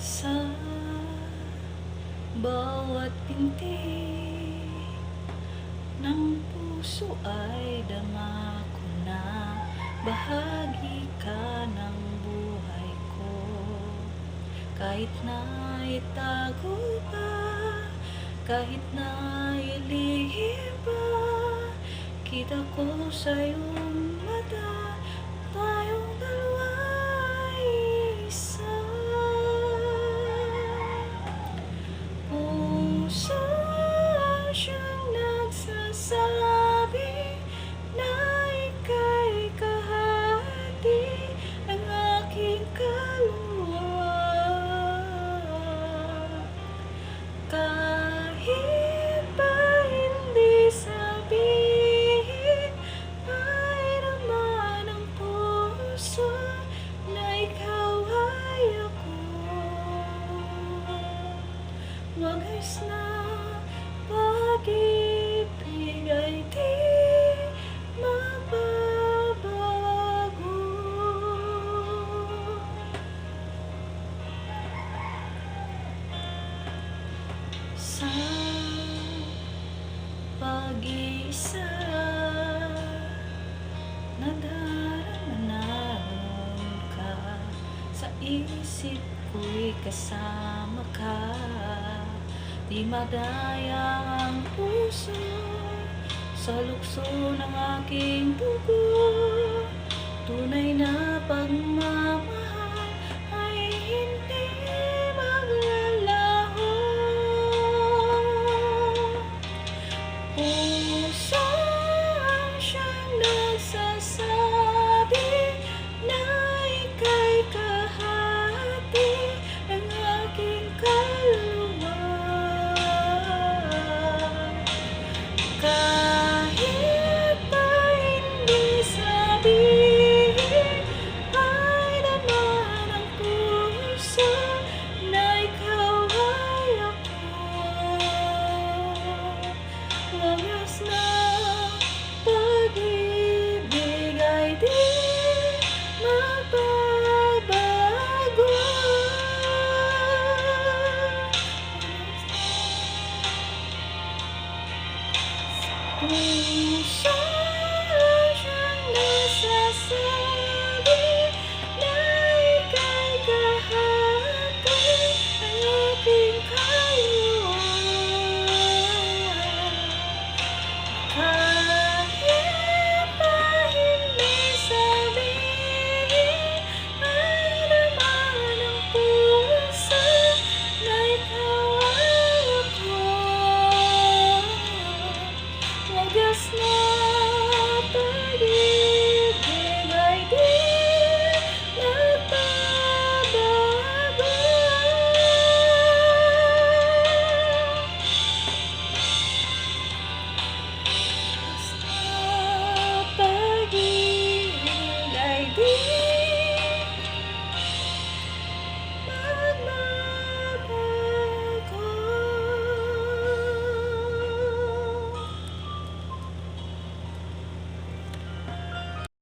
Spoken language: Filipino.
Sa bawat pinti ng puso ay dama ko na bahagi ka ng buhay ko. Kahit na itago pa, kahit na ilihim pa, kita ko sa iyong mata, tayong dalawa ay isa. Puso ang siyang nagsasabi na ika'y kahati ng aking kaluluwa. Kahit pa hindi sabihin, ay naman ang puso na ikaw ay ako. Wagas na pag-ibig ay di mababago. Sa pag-iisa, nadarama naroon ka. Sa isip ko'y kasama ka. Di madaya ang puso sa lukso ng aking dugo. Tunay na pagmamahal ay hindi maglalaho. Puso ang siyang nagsasabi na ika'y kahati ng aking kaluluwa. Kahit pa hindi sabihin, ay naman ang puso na ikaw ay ako. Wagas na pag-ibig ay di magbabago. Wagas na